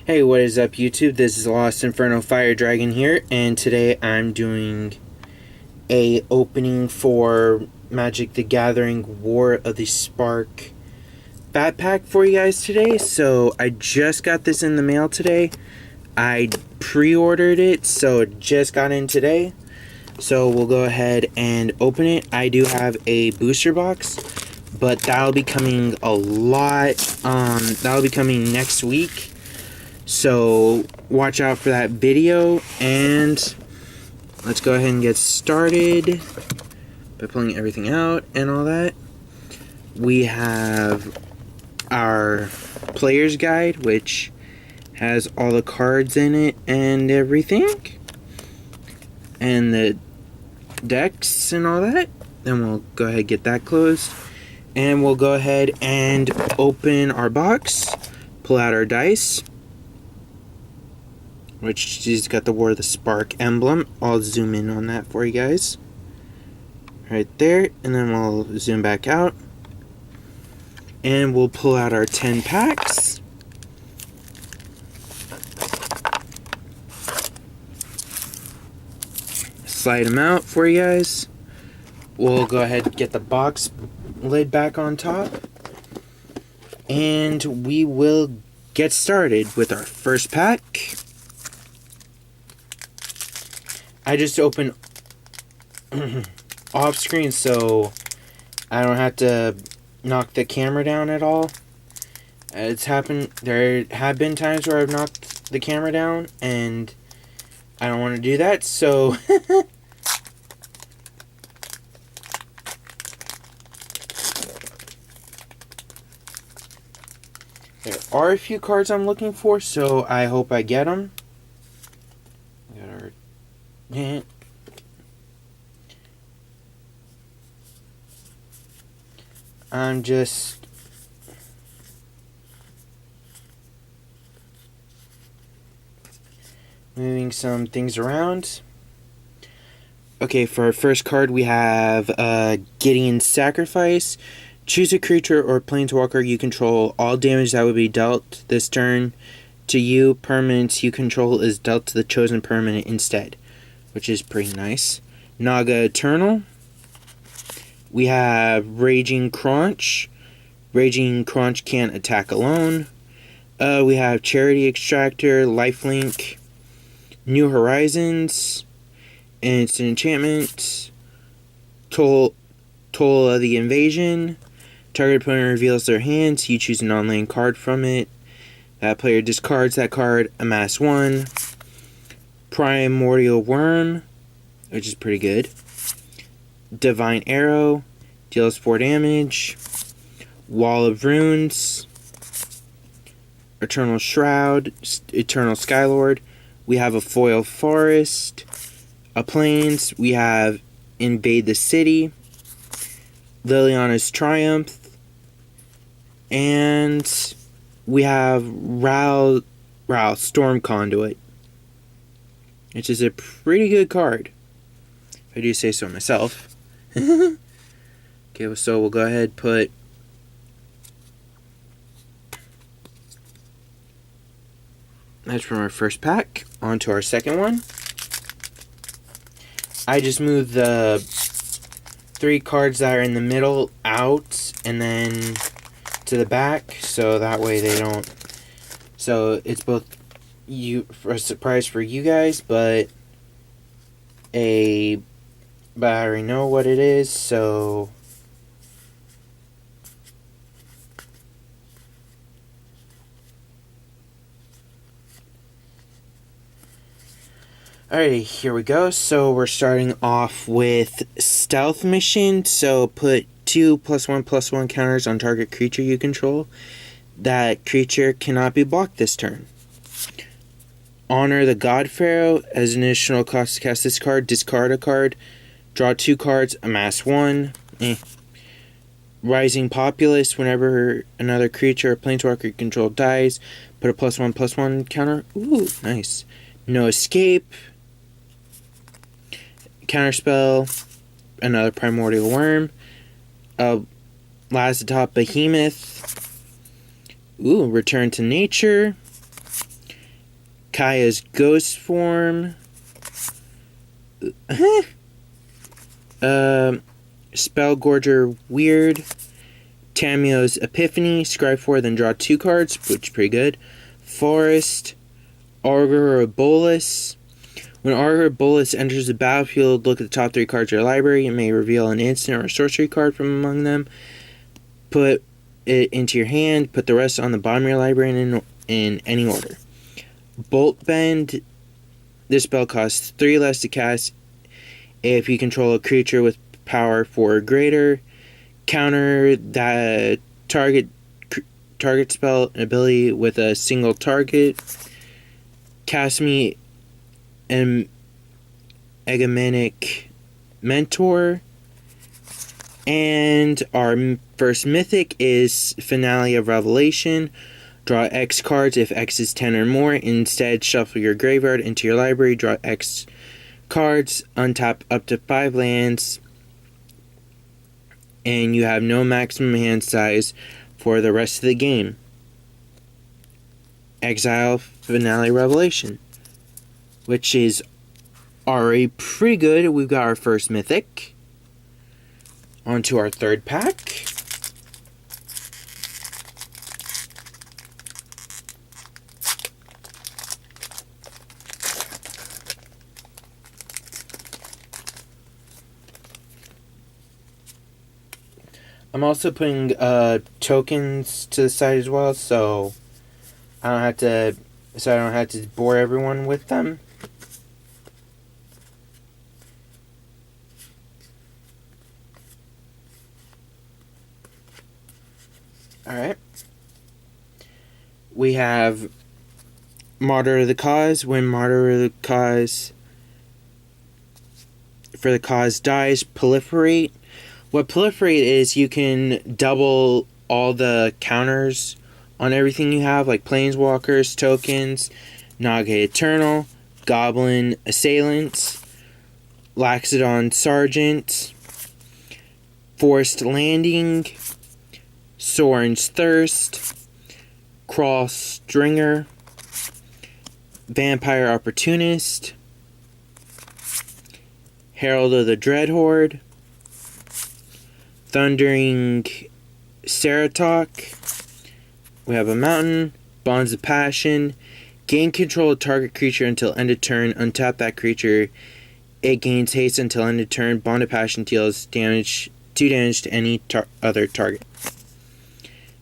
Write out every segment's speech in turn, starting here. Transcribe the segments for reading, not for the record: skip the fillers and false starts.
Hey, what is up YouTube? This is Lost Inferno Fire Dragon here, and today I'm doing a opening for Magic the Gathering War of the Spark Bat Pack for you guys today. So I just got this in the mail today. I pre-ordered it, so it just got in today. So we'll go ahead and open it. I do have a booster box, but that'll be coming that'll be coming next week. So watch out for that video, and let's go ahead and get started by pulling everything out and all that. We have our player's guide, which has all the cards in it and everything, and the decks and all that. Then we'll go ahead and get that closed, and we'll go ahead and open our box, pull out our dice, which she's got the War of the Spark emblem. I'll zoom in on that for you guys. Right there, and then we'll zoom back out. And we'll pull out our 10 packs. Slide them out for you guys. We'll go ahead and get the box lid back on top. And we will get started with our first pack. I just opened off screen so I don't have to knock the camera down at all. It's happened. There have been times where I've knocked the camera down, and I don't want to do that, so there are a few cards I'm looking for, so I hope I get them. We got our I'm just moving some things around. Okay, for our first card we have Gideon's Sacrifice. Choose a creature or planeswalker you control. All damage that would be dealt this turn to you, permanents you control, is dealt to the chosen permanent instead, which is pretty nice. Naga Eternal. We have Raging Crunch. Raging Crunch can't attack alone. We have Charity Extractor, Lifelink, New Horizons, and it's an enchantment. Toll of the Invasion. Target opponent reveals their hands. You choose a non-land card from it. That player discards that card. Amass 1. Primordial Worm, which is pretty good. Divine Arrow, deals 4 damage. Wall of Runes, Eternal Shroud, Eternal Skylord. We have a Foil Forest, a Plains. We have Invade the City, Liliana's Triumph, and we have Ral Storm Conduit, which is a pretty good card, if I do say so myself. Okay, so we'll go ahead and put that's from our first pack onto our second one. I just moved the 3 cards that are in the middle out and then to the back, so that way they don't. So it's both a surprise for you guys, but I already know what it is, so alrighty, here we go. So we're starting off with Stealth Mission. So put 2 +1/+1 counters on target creature you control. That creature cannot be blocked this turn. Honor the God Pharaoh. As an additional cost to cast this card, discard a card. Draw 2 cards, amass 1. Rising Populace. Whenever another creature or planeswalker you control dies, put a +1/+1 counter. Ooh, nice. No Escape. Counterspell. Another Primordial Worm. Lazatop Behemoth. Ooh, Return to Nature. Kaya's ghost form. Spellgorger Weird. Tamio's Epiphany. Scry 4, then draw 2 cards, which is pretty good. Forest. Argorobolus. When Argorobolus enters the battlefield, look at the top 3 cards of your library. It may reveal an instant or a sorcery card from among them. Put it into your hand. Put the rest on the bottom of your library in any order. Bolt Bend. This spell costs 3 less to cast if you control a creature with power 4 or greater. Counter that target spell ability with a single target. Cast me an Egemenic Mentor. And our first mythic is Finale of Revelation. Draw X cards if X is 10 or more. Instead, shuffle your graveyard into your library. Draw X cards. Untap up to 5 lands. And you have no maximum hand size for the rest of the game. Exile Finale Revelation, which is already pretty good. We've got our first mythic. On to our third pack. I'm also putting tokens to the side as well, so I don't have to bore everyone with them. Alright. We have Martyr of the Cause. When Martyr of the Cause for the cause dies, proliferate. What proliferate is, you can double all the counters on everything you have, like Planeswalkers, tokens, Naga Eternal, Goblin Assailants, Laxodon Sergeant, Forced Landing, Sorin's Thirst, Crawl Stringer, Vampire Opportunist, Herald of the Dreadhorde, Thundering Ceratok. We have a mountain. Bonds of Passion. Gain control of target creature until end of turn. Untap that creature. It gains haste until end of turn. Bond of Passion deals 2 damage to any other target.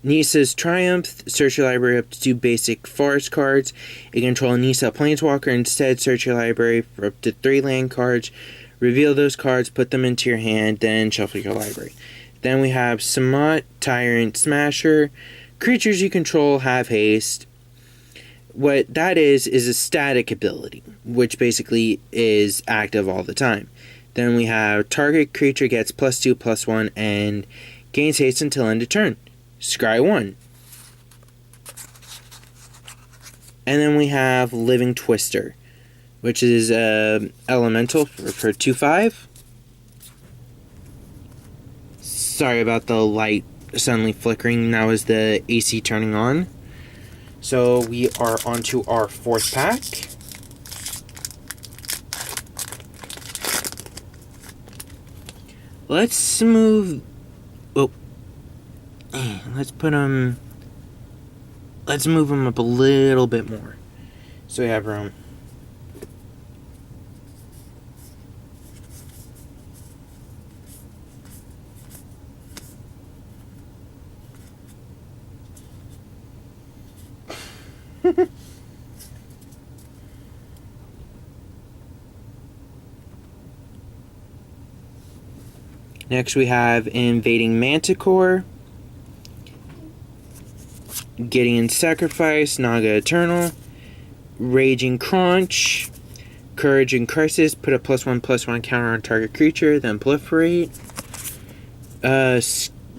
Nisa's Triumph. Search your library up to 2 basic forest cards. You control a Nisa Planeswalker. Instead, search your library for up to 3 land cards. Reveal those cards, put them into your hand, then shuffle your library. Then we have Samut, Tyrant Smasher. Creatures you control have haste. What that is a static ability, which basically is active all the time. Then we have target creature gets +2/+1 and gains haste until end of turn. Scry 1. And then we have Living Twister, which is elemental for 2/5. Sorry about the light suddenly flickering. That was the AC turning on. So we are on to our fourth pack. Let's move. Oh, let's put them. Let's move them up a little bit more, so we have room. Next we have Invading Manticore, Gideon's Sacrifice, Naga Eternal, Raging Crunch, Courage and Crisis, put a +1/+1 counter on target creature, then proliferate.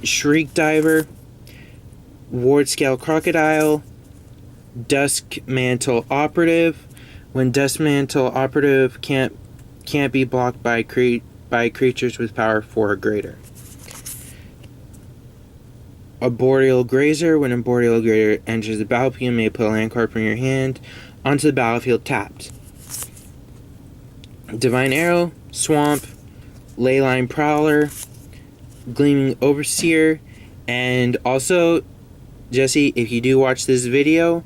Shriek Diver, Ward Scale Crocodile, Dusk Mantle Operative. When Dusk Mantle Operative can't be blocked by creatures with power 4 or greater. Arboreal Grazer. When a Arboreal Grazer enters the battlefield, you may put a land card from your hand onto the battlefield tapped. Divine Arrow, Swamp, Leyline Prowler, Gleaming Overseer, and also, Jesse, if you do watch this video,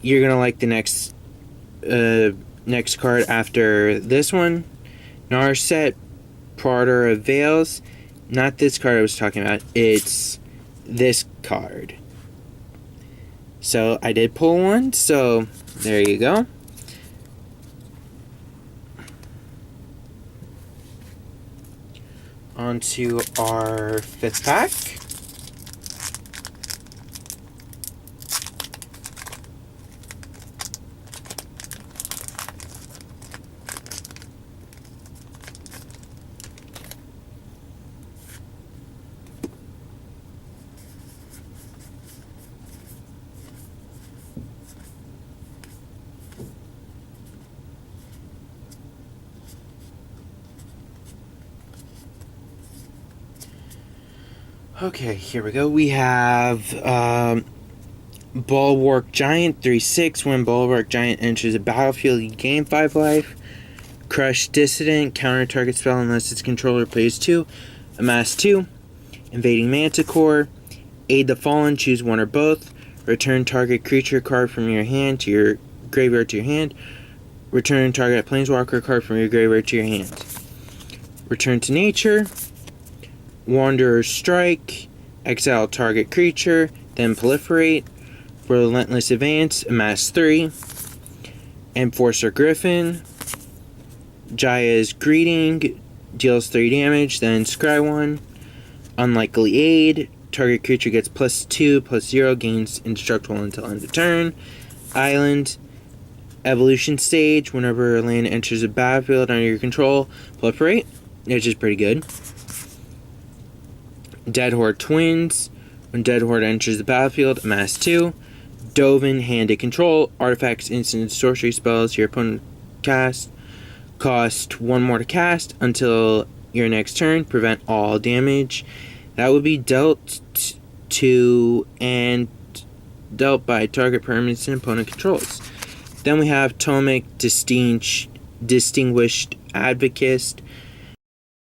you're gonna like the next card after this one. Narset, Prodder of Veils. Not this card I was talking about. It's this card. So I did pull one. So there you go. On to our 5th pack. Okay, here we go. We have Bulwark Giant, 3/6. When Bulwark Giant enters a battlefield, you gain 5 life. Crush Dissident, counter target spell unless its controller plays 2. Amass 2. Invading Manticore. Aid the Fallen, choose one or both. Return target creature card from your hand to your graveyard to your hand. Return target Planeswalker card from your graveyard to your hand. Return to Nature. Wanderer's Strike, exile target creature, then proliferate. Relentless Advance, amass 3. Enforcer Griffin, Jaya's Greeting, deals 3 damage, then scry 1. Unlikely Aid, target creature gets +2/+0, gains indestructible until end of turn. Island, Evolution Stage, whenever a land enters a battlefield under your control, proliferate, which is pretty good. Dead Horde Twins. When Dead Horde enters the battlefield, amass 2. Dovin, Handed Control. Artifacts, instant, and sorcery spells your opponent cast cost 1 more to cast until your next turn. Prevent all damage. That would be dealt to and dealt by target permanents and opponent controls. Then we have Tomic, Distinguished Advocate.